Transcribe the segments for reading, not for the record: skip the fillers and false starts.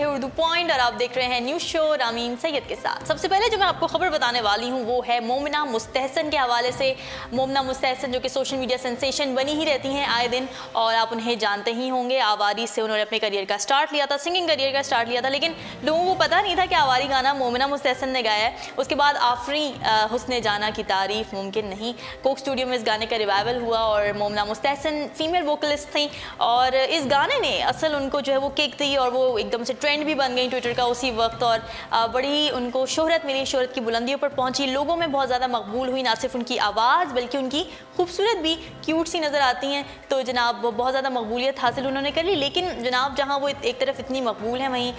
Urdu point और आप देख रहे हैं न्यूज़ शो रामीन सैयद के साथ। सबसे पहले जो मैं आपको खबर बताने वाली हूँ वो है मोमिना मुस्तहसन के हवाले से। मोमिना मुस्तहसन जो कि सोशल मीडिया सेंसेशन बनी ही रहती हैं आए दिन और आप उन्हें जानते ही होंगे। आवारी से उन्होंने अपने करियर का स्टार्ट लिया था, सिंगिंग करियर का स्टार्ट लिया था, लेकिन लोगों को पता नहीं था कि आवारी गाना मोमिना मुस्तहसन ने गाया है। उसके बाद आफरी हुस्ने जाना की तारीफ मुमकिन नहीं, कोक स्टूडियो में इस गाने का रिवाइवल हुआ और मोमिना मुस्तहसन फीमेल वोकलिस्ट थी और इस गाने ने असल उनको जो है वो किक दी और वो एकदम से ट्रेंड भी बन गई ट्विटर का उसी वक्त और बड़ी उनको शोहरत मिली, शोहरत की बुलंदियों पर पहुंची, लोगों में बहुत ज़्यादा मकबूल हुई। ना सिर्फ उनकी आवाज़ बल्कि उनकी खूबसूरत भी क्यूट सी नज़र आती हैं, तो जनाब बहुत ज़्यादा मकबूलियत हासिल उन्होंने कर ली। लेकिन जनाब जहाँ वो एक तरफ इतनी मकबूल हैं वहीं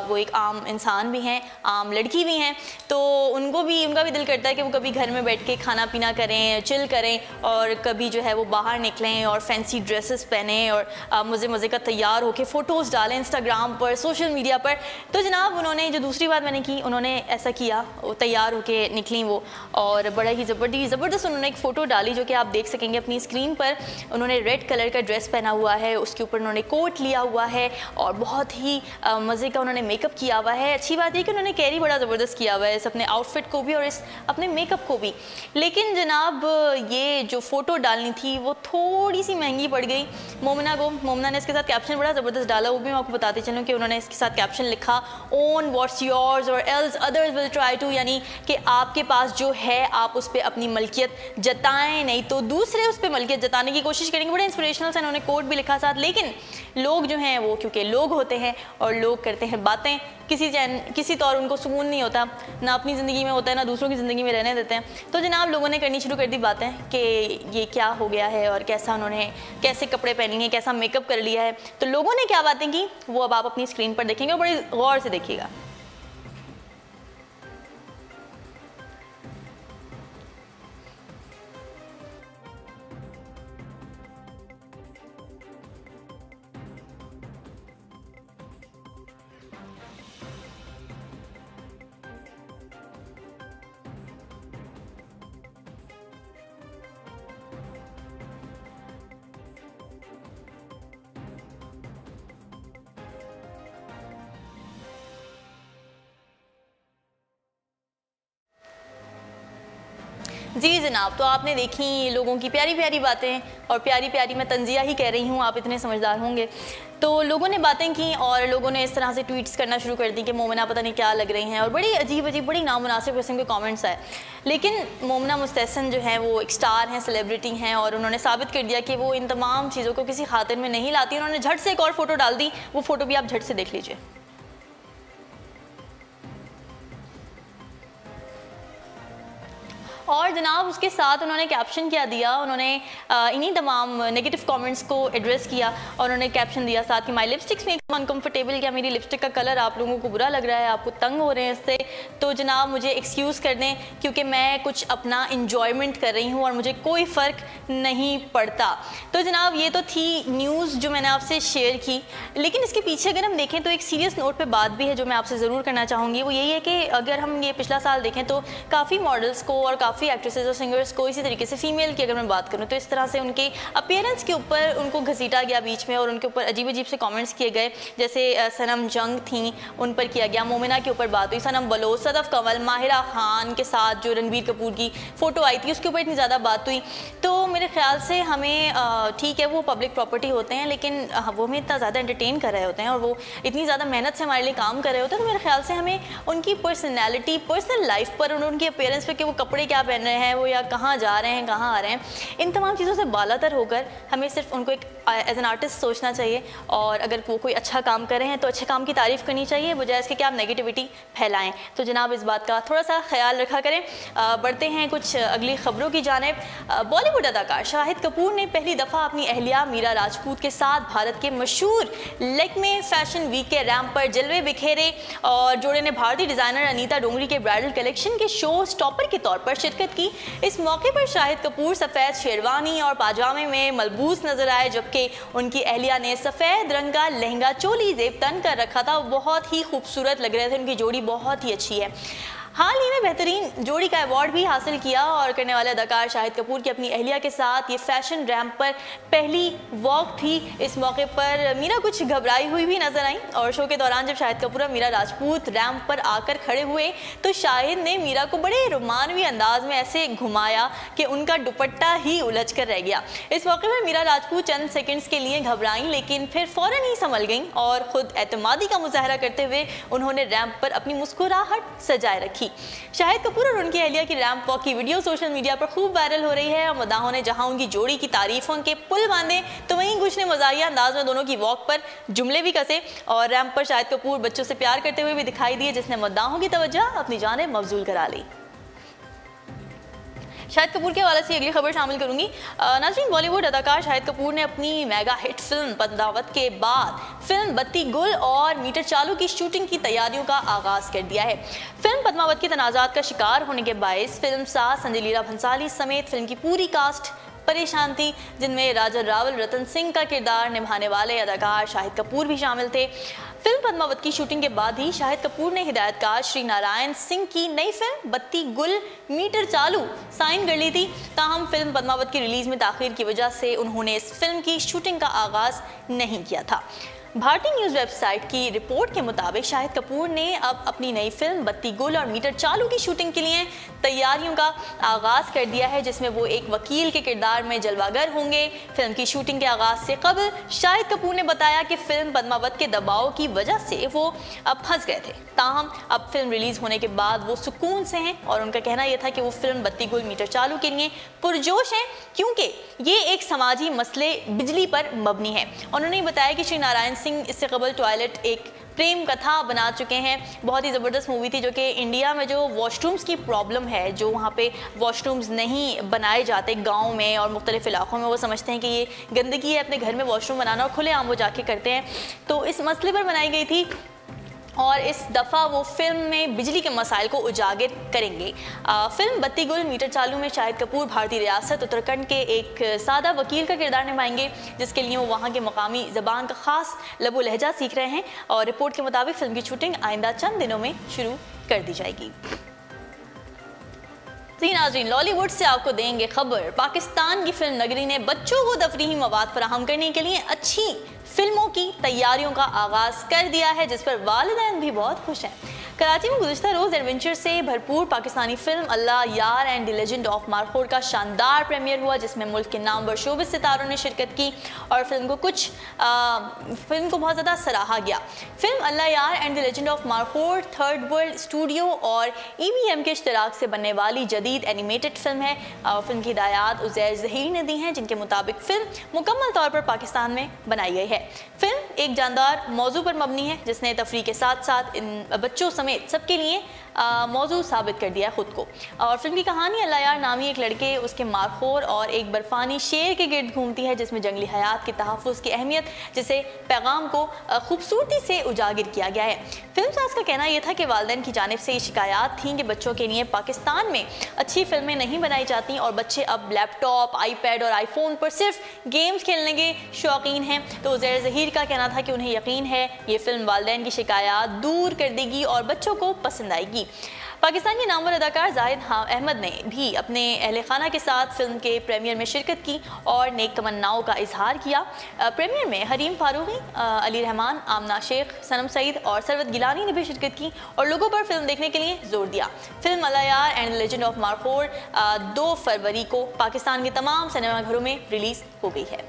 वो एक आम इंसान भी हैं, आम लड़की भी हैं, तो उनका भी दिल करता है कि वो कभी घर में बैठ के खाना पीना करें, चिल करें और कभी जो है वो बाहर निकलें और फैंसी ड्रेसेस पहने और मज़े का तैयार होकर फ़ोटोज़ डालें इंस्टाग्राम पर, सोशल मीडिया पर। तो जनाब उन्होंने जो दूसरी बात मैंने की, उन्होंने ऐसा किया, वो तैयार होकर निकली वो और बड़ा ही ज़बरदस्त उन्होंने एक फ़ोटो डाली जो कि आप देख सकेंगे अपनी स्क्रीन पर। उन्होंने रेड कलर का ड्रेस पहना हुआ है, उसके ऊपर उन्होंने कोट लिया हुआ है और बहुत ही मज़े का उन्होंने मेकअप किया हुआ है। अच्छी बात है कि उन्होंने कैरी बड़ा ज़बरदस्त किया हुआ है इस अपने आउटफिट को भी और इस अपने मेकअप को भी। लेकिन जनाब ये जो फ़ोटो डालनी थी वो थोड़ी सी महंगी पड़ गई मोमिना को। मोमिना ने इसके साथ कैप्शन बड़ा ज़बरदस्त डाला, वो भी मैं आपको बताती चलूँ कि उन्होंने इसके साथ कैप्शन लिखा, ओन व्हाट्स योर्स और else others will try to, यानी कि आपके पास जो है आप उस पर अपनी मलकियत जताएं, नहीं तो दूसरे उस पर मलकियत जताने की कोशिश करेंगे। बड़े इंस्पिरेशनल से उन्होंने कोट भी लिखा साथ। लेकिन लोग जो हैं वो क्योंकि लोग होते हैं और लोग करते हैं बातें, किसी तौर उनको सुकून नहीं होता, ना अपनी ज़िंदगी में होता है ना दूसरों की ज़िंदगी में रहने देते हैं। तो जनाब लोगों ने करनी शुरू कर दी बातें कि ये क्या हो गया है और कैसे कपड़े पहने हैं, कैसा मेकअप कर लिया है। तो लोगों ने क्या बातें की वो अब आप अपनी स्क्रीन पर देखेंगे और बड़ी गौर से देखिएगा। जी जनाब, तो आपने देखी लोगों की प्यारी प्यारी बातें और प्यारी मैं तंजिया ही कह रही हूँ, आप इतने समझदार होंगे। तो लोगों ने बातें की और लोगों ने इस तरह से ट्वीट्स करना शुरू कर दी कि मोमिना पता नहीं क्या लग रही हैं और बड़ी अजीब बड़ी नामुनासिब किस्म के कमेंट्स आए। लेकिन मोमिना मुस्तहसन जो है वो एक स्टार हैं, सेलिब्रिटी हैं और उन्होंने साबित कर दिया कि वो इन तमाम चीज़ों को किसी खातिर में नहीं लाती। उन्होंने झट से एक और फ़ोटो डाल दी, वो फ़ोटो भी आप झट से देख लीजिए। और जनाब उसके साथ उन्होंने कैप्शन क्या दिया, उन्होंने इन्हीं तमाम नेगेटिव कमेंट्स को एड्रेस किया और उन्होंने कैप्शन दिया साथ कि माई लिपस्टिक्स मेक अनकम्फर्टेबल, क्या मेरी लिपस्टिक का कलर आप लोगों को बुरा लग रहा है, आपको तंग हो रहे हैं इससे, तो जनाब मुझे एक्सक्यूज़ कर दें क्योंकि मैं कुछ अपना इंजॉयमेंट कर रही हूँ और मुझे कोई फ़र्क नहीं पड़ता। तो जनाब ये तो थी न्यूज़ जो मैंने आपसे शेयर की, लेकिन इसके पीछे अगर हम देखें तो एक सीरियस नोट पर बात भी है जो मैं आपसे ज़रूर करना चाहूँगी। वो यही है कि अगर हम ये पिछला साल देखें तो काफ़ी मॉडल्स को और काफ़ी एक्ट्रेसेस और सिंगर्स को, इसी तरीके से फीमेल की अगर मैं बात करूँ तो इस तरह से उनके अपीयरेंस के ऊपर उनको घसीटा गया बीच में और उनके ऊपर अजीब से कमेंट्स किए गए। जैसे सनम जंग थी, उन पर किया गया, मोमिना के ऊपर बात हुई, सनम बलोच, सदफ कंवल, माहिरा खान के साथ जो रणबीर कपूर की फ़ोटो आई थी उसके ऊपर इतनी ज़्यादा बात हुई। तो मेरे ख्याल से हमें ठीक है वो पब्लिक प्रॉपर्टी होते हैं लेकिन वो हमें इतना ज़्यादा एंटरटेन कर रहे होते हैं और वो इतनी ज़्यादा मेहनत से हमारे लिए काम कर रहे होते हैं, तो मेरे ख्याल से हमें उनकी पर्सनैलिटी, पर्सनल लाइफ पर और उनकी अपीयरेंस पर कि वो कपड़े क्या पहन रहे हैं, वो या कहाँ जा रहे हैं, कहाँ आ रहे हैं, इन तमाम चीज़ों से बालातर होकर हमें सिर्फ उनको एक एज एन आर्टिस्ट सोचना चाहिए और अगर वो कोई अच्छा काम कर रहे हैं तो अच्छे काम की तारीफ़ करनी चाहिए बजाय इसके कि आप नेगेटिविटी फैलाएं। तो जनाब इस बात का थोड़ा सा ख्याल रखा करें। बढ़ते हैं कुछ अगली खबरों की जानिब। बॉलीवुड अदाकार शाहिद कपूर ने पहली दफ़ा अपनी अहलिया मीरा राजपूत के साथ भारत के मशहूर लेक्मे फैशन वीक के रैंप पर जलवे बिखेरे और जोड़े ने भारतीय डिज़ाइनर अनीता डोंगरी के ब्राइडल कलेक्शन के शो स्टॉपर के तौर पर शिरकत की। इस मौके पर शाहिद कपूर सफ़ेद शेरवानी और पाजामे में मलबूस नजर आए जबकि उनकी अहलिया ने सफ़ेद रंग का लहंगा चोली जेब तन कर रखा था। बहुत ही खूबसूरत लग रहे थे, उनकी जोड़ी बहुत ही अच्छी है। हाल ही में बेहतरीन जोड़ी का अवार्ड भी हासिल किया और करने वाले अदाकार शाहिद कपूर की अपनी अहलिया के साथ ये फैशन रैंप पर पहली वॉक थी। इस मौके पर मीरा कुछ घबराई हुई भी नजर आई और शो के दौरान जब शाहिद कपूर और मीरा राजपूत रैंप पर आकर खड़े हुए तो शाहिद ने मीरा को बड़े रोमानवी अंदाज में ऐसे घुमाया कि उनका दुपट्टा ही उलझ कर रह गया। इस मौके पर मीरा राजपूत चंद सेकंड्स के लिए घबराई, लेकिन फिर फौरन ही संभल गईं और खुद एतमादी का मुजाहरा करते हुए उन्होंने रैंप पर अपनी मुस्कुराहट सजाए रखी। शाहिद कपूर और उनकी अहलिया की रैंप वॉक की वीडियो सोशल मीडिया पर खूब वायरल हो रही है और मदाहों ने जहां उनकी जोड़ी की तारीफों के पुल बांधे तो वहीं कुछ ने मजाकिया अंदाज में दोनों की वॉक पर जुमले भी कसे और रैंप पर शाहिद कपूर बच्चों से प्यार करते हुए भी दिखाई दिए, जिसने मदाहों की तवज्जो अपनी जानिब मबजूल करा ली। शाहिद कपूर के हवाले से अगली खबर शामिल करूंगी। नाज़रीन, बॉलीवुड अदाकार शाहिद कपूर ने अपनी मेगा हिट फिल्म पद्मावत के बाद फिल्म बत्ती गुल और मीटर चालू की शूटिंग की तैयारियों का आगाज कर दिया है। फिल्म पद्मावत की तनाज़ात का शिकार होने के बायस फिल्म साज संजय लीला भंसाली समेत फिल्म की पूरी कास्ट परेशान थी, जिनमें राजन रावल रतन सिंह का किरदार निभाने वाले अदाकार शाहिद कपूर भी शामिल थे। फिल्म पद्मावत की शूटिंग के बाद ही शाहिद कपूर ने हिदायतकार श्री नारायण सिंह की नई फिल्म बत्ती गुल मीटर चालू साइन कर ली थी। ताहम फिल्म पद्मावत की रिलीज में ताखीर की वजह से उन्होंने इस फिल्म की शूटिंग का आगाज नहीं किया था। भारतीय न्यूज़ वेबसाइट की रिपोर्ट के मुताबिक शाहिद कपूर ने अब अपनी नई फिल्म बत्ती गुल और मीटर चालू की शूटिंग के लिए तैयारियों का आगाज कर दिया है, जिसमें वो एक वकील के किरदार में जलवागर होंगे। फिल्म की शूटिंग के आगाज से कबल शाहिद कपूर ने बताया कि फिल्म पद्मावत के दबाव की वजह से वो अब फंस गए थे। ताहम अब फिल्म रिलीज होने के बाद वो सुकून से हैं और उनका कहना यह था कि वो फिल्म बत्ती गुल मीटर चालू के लिए पुरजोश हैं, क्योंकि ये एक समाजी मसले बिजली पर मबनी है। उन्होंने बताया कि श्री नारायण सिंह इससे कबल टॉयलेट एक प्रेम कथा बना चुके हैं। बहुत ही ज़बरदस्त मूवी थी, जो कि इंडिया में जो वॉशरूम्स की प्रॉब्लम है, जो वहाँ पे वॉशरूम्स नहीं बनाए जाते गांव में और मुख्तलिफ इलाकों में, वो समझते हैं कि ये गंदगी है अपने घर में वॉशरूम बनाना और खुलेआम वो जाके करते हैं, तो इस मसले पर बनाई गई थी और इस दफ़ा वो फिल्म में बिजली के मसाइल को उजागर करेंगे। फिल्म बत्ती गुल मीटर चालू में शाहिद कपूर भारतीय रियासत उत्तराखंड के एक सादा वकील का किरदार निभाएंगे, जिसके लिए वो वहाँ के मकामी ज़बान का ख़ास लबो लहजा सीख रहे हैं और रिपोर्ट के मुताबिक फिल्म की शूटिंग आइंदा चंद दिनों में शुरू कर दी जाएगी। नाज़रीन, लॉलीवुड से आपको देंगे खबर। पाकिस्तान की फिल्म नगरी ने बच्चों को तफरीही मवाद फराहम करने के लिए अच्छी फिल्मों की तैयारियों का आगाज कर दिया है, जिस पर वालिदैन भी बहुत खुश हैं। कराची में गुज़िश्ता रोज़ एडवेंचर से भरपूर पाकिस्तानी फिल्म अल्लाह यार and the legend of markhor का शानदार प्रीमियर हुआ, जिसमें मुल्क के नामवर शोबिस सितारों ने शिरकत की और फिल्म को बहुत ज़्यादा सराहा गया। फिल्म अल्लाह यार and the legend of markhor third world studio और EBM के इश्तराक से बनने वाली जदीद एनिमेटेड फिल्म है। फिल्म की हिदायत उज़ैर ज़हीर ने दी हैं, जिनके मुताबिक फिल्म मुकम्मल तौर पर पाकिस्तान में बनाई गई है। फिल्म एक जानदार मौजू पर मबनी है, जिसने तफरीह के साथ साथ इन बच्चों समेत सबके लिए मौजू साबित कर दिया है खुद को। और फिल्म की कहानी अल्लाह यार नामी एक लड़के, उसके मारखोर और एक बर्फानी शेर के गिर्द घूमती है, जिसमें जंगली हयात के तहफ़्फ़ुज़ की अहमियत जिसे पैगाम को खूबसूरती से उजागर किया गया है। फिल्म साज का कहना यह था कि वालिदैन की जानिब से ये शिकायत थी कि बच्चों के लिए पाकिस्तान में अच्छी फिल्में नहीं बनाई जाती और बच्चे अब लैपटॉप, आईपैड और आईफोन पर सिर्फ गेम्स खेलने के शौकीन हैं। तो उज़ैर ज़हीर का कहना था कि उन्हें यकीन है ये फिल्म वालिदैन की शिकायत दूर कर देगी और बच्चों को पसंद आएगी। पाकिस्तान के नामवर अदाकार जाहिद अहमद ने भी अपने अहले खाना के साथ फिल्म के प्रीमियर में शिरकत की और नेक तमन्नाओं का इजहार किया। प्रीमियर में हरीम फारूकी, अली रहमान, आमना शेख, सनम सईद और सरवत गिलानी ने भी शिरकत की और लोगों पर फिल्म देखने के लिए जोर दिया। फिल्म अल्लाह यार and the legend of markhor 2 फरवरी को पाकिस्तान के तमाम सिनेमाघरों में रिलीज हो गई है।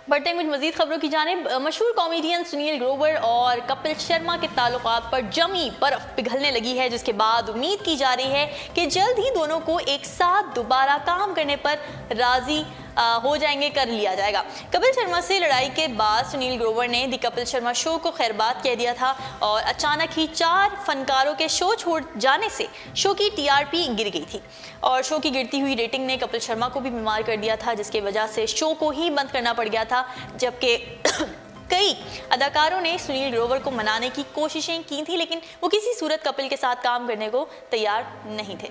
बढ़ते हैं कुछ मजीद खबरों की जानिब। मशहूर कॉमेडियन सुनील ग्रोवर और कपिल शर्मा के ताल्लुकात पर जमी बर्फ पिघलने लगी है, जिसके बाद उम्मीद की जा रही है कि जल्द ही दोनों को एक साथ दोबारा काम करने पर राजी हो जाएंगे, कर लिया जाएगा। कपिल शर्मा से लड़ाई के बाद सुनील ग्रोवर ने दी कपिल शर्मा शो को खैरबाद कह दिया था और अचानक ही 4 फनकारों के शो छोड़ जाने से शो की TRP गिर गई थी और शो की गिरती हुई रेटिंग ने कपिल शर्मा को भी बीमार कर दिया था, जिसकी वजह से शो को ही बंद करना पड़ गया था। जबकि कई अदाकारों ने सुनील ग्रोवर को मनाने की कोशिशें की थी, लेकिन वो किसी सूरत कपिल के साथ काम करने को तैयार नहीं थे।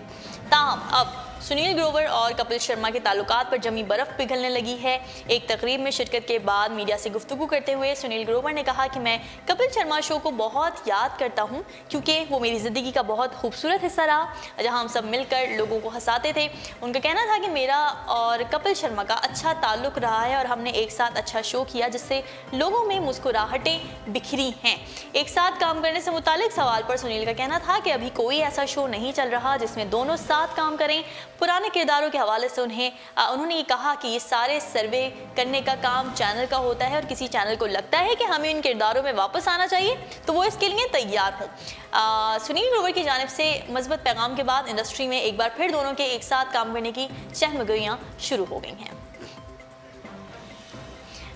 ताहम अब सुनील ग्रोवर और कपिल शर्मा के ताल्लुकात पर जमी बर्फ पिघलने लगी है। एक तकरीब में शिरकत के बाद मीडिया से गुफ्तगू करते हुए सुनील ग्रोवर ने कहा कि मैं कपिल शर्मा शो को बहुत याद करता हूँ क्योंकि वो मेरी ज़िंदगी का बहुत खूबसूरत हिस्सा रहा, जहाँ हम सब मिलकर लोगों को हंसाते थे। उनका कहना था कि मेरा और कपिल शर्मा का अच्छा ताल्लुक रहा है और हमने एक साथ अच्छा शो किया जिससे लोगों में मुस्कुराहटें बिखरी हैं। एक साथ काम करने से मुतालिक सवाल पर सुनील का कहना था कि अभी कोई ऐसा शो नहीं चल रहा जिसमें दोनों साथ काम करें। पुराने किरदारों के हवाले से उन्होंने ये कहा कि ये सारे सर्वे करने का काम चैनल का होता है और किसी चैनल को लगता है कि हमें इन किरदारों में वापस आना चाहिए तो वो इसके लिए तैयार हों। सुनील ग्रोवर की जानिब से मज़बूत पैगाम के बाद इंडस्ट्री में एक बार फिर दोनों के एक साथ काम करने की चहमगोइयाँ शुरू हो गई हैं।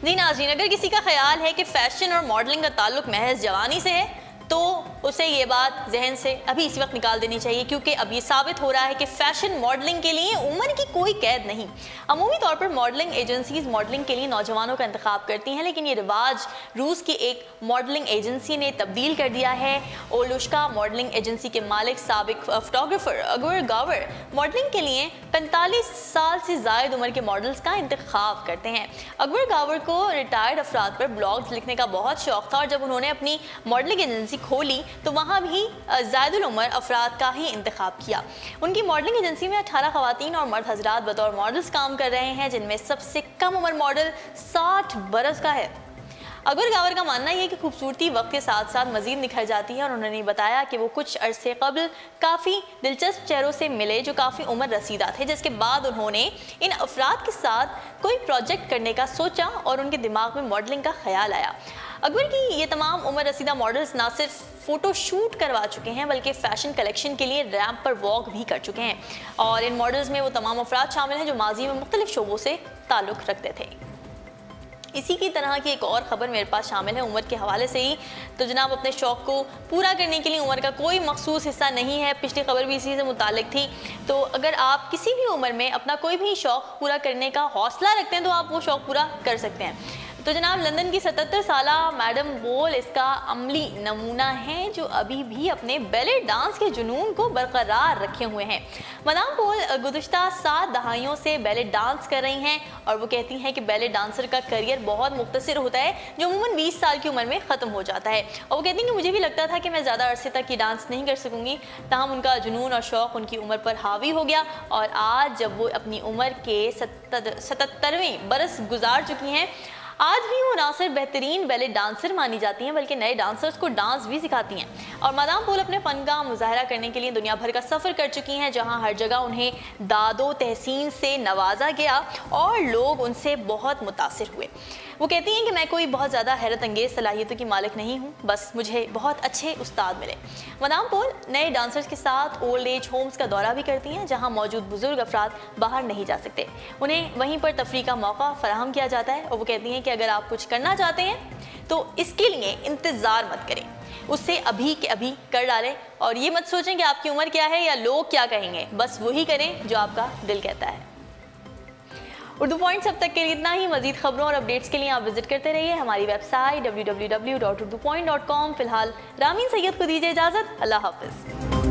जी नाज़रीन, अगर किसी का ख्याल है कि फैशन और मॉडलिंग का ताल्लुक महज जवानी से है तो उसे ये बात जहन से अभी इसी वक्त निकाल देनी चाहिए, क्योंकि अब ये साबित हो रहा है कि फैशन मॉडलिंग के लिए उम्र की कोई कैद नहीं। अमूमी तौर पर मॉडलिंग एजेंसीज मॉडलिंग के लिए नौजवानों का इंतखाब करती हैं, लेकिन ये रिवाज रूस की एक मॉडलिंग एजेंसी ने तब्दील कर दिया है। ओलुश्का मॉडलिंग एजेंसी के मालिक साबिक फोटोग्राफर अगवर गावर मॉडलिंग के लिए 45 साल से ज़ायद उम्र के मॉडल्स का इंतखाब करते हैं। अगवर गावर को रिटायर्ड अफराद पर ब्लॉग्स लिखने का बहुत शौक था और जब उन्होंने अपनी मॉडलिंग एजेंसी खोली तो वहाँ भी ज़ायदुल उम्र अफराद का ही इंतखाब किया। उनकी मॉडलिंग एजेंसी में 18 ख़वातीन और मर्द हजरात बतौर मॉडल्स काम कर रहे हैं, जिनमें सबसे कम उम्र मॉडल 60 बरस का है। अगवर गावर का मानना है कि खूबसूरती वक्त के साथ साथ मजीद निखर जाती है और उन्होंने बताया कि वो कुछ अरसे कबल काफ़ी दिलचस्प चेहरों से मिले जो काफ़ी उम्र रसीदा थे, जिसके बाद उन्होंने इन अफराद के साथ कोई प्रोजेक्ट करने का सोचा और उनके दिमाग में मॉडलिंग का ख्याल आया। अकबर की ये तमाम उम्र रसीदा मॉडल्स ना सिर्फ फ़ोटो शूट करवा चुके हैं बल्कि फ़ैशन कलेक्शन के लिए रैंप पर वॉक भी कर चुके हैं और इन मॉडल्स में वो तमाम अफराद शामिल हैं जो माजी में मुख्तलिफ शोबों से ताल्लुक़ रखते थे। इसी की तरह की एक और ख़बर मेरे पास शामिल है उम्र के हवाले से ही। तो जनाब, अपने शौक़ को पूरा करने के लिए उम्र का कोई मखसूस हिस्सा नहीं है। पिछली खबर भी इसी से मुतालिक थी। तो अगर आप किसी भी उम्र में अपना कोई भी शौक़ पूरा करने का हौसला रखते हैं तो आप वो शौक़ पूरा कर सकते हैं। तो जनाब, लंदन की 77 साला मैडम बोल इसका अमली नमूना है जो अभी भी अपने बैले डांस के जुनून को बरकरार रखे हुए हैं। मदाम बोल गुज़िश्ता 7 दहाइयों से बैले डांस कर रही हैं और वो कहती हैं कि बैले डांसर का करियर बहुत मुख्तसर होता है जो अमूमन 20 साल की उम्र में ख़त्म हो जाता है। और वो कहती हैं कि मुझे भी लगता था कि मैं ज़्यादा अरसे तक ये डांस नहीं कर सकूँगी, ताहम उनका जुनून और शौक़ उनकी उम्र पर हावी हो गया और आज जब वो अपनी उम्र के 77वें बरस गुजार चुकी हैं, आज भी वो ना सिर्फ बेहतरीन बैले डांसर मानी जाती हैं बल्कि नए डांसर्स को डांस भी सिखाती हैं। और मदाम पोल अपने फ़न का मुजाहरा करने के लिए दुनिया भर का सफ़र कर चुकी हैं, जहां हर जगह उन्हें दादो तहसीन से नवाजा गया और लोग उनसे बहुत मुतासिर हुए। वो कहती हैं कि मैं कोई बहुत ज़्यादा हैरत अंगेज़ सलाहियतों की मालिक नहीं हूँ, बस मुझे बहुत अच्छे उस्ताद मिले। मदाम पोल नए डांसर्स के साथ ओल्ड एज होम्स का दौरा भी करती हैं जहाँ मौजूद बुजुर्ग अफराद बाहर नहीं जा सकते, उन्हें वहीं पर तफरीह का मौका फराहम किया जाता है। और वो कहती हैं कि अगर आप कुछ करना चाहते हैं तो इसके लिए इंतज़ार मत करें, उससे अभी के अभी कर डालें और ये मत सोचें कि आपकी उम्र क्या है या लोग क्या कहेंगे, बस वही करें जो आपका दिल कहता है। उर्दू पॉइंट्स अब तक के लिए इतना ही। मजीद खबरों और अपडेट्स के लिए आप विजिट करते रहिए हमारी वेबसाइट www.urdupoint.com। फिलहाल रामीन सैयद को दीजिए इजाज़त। अल्लाह हाफिज़।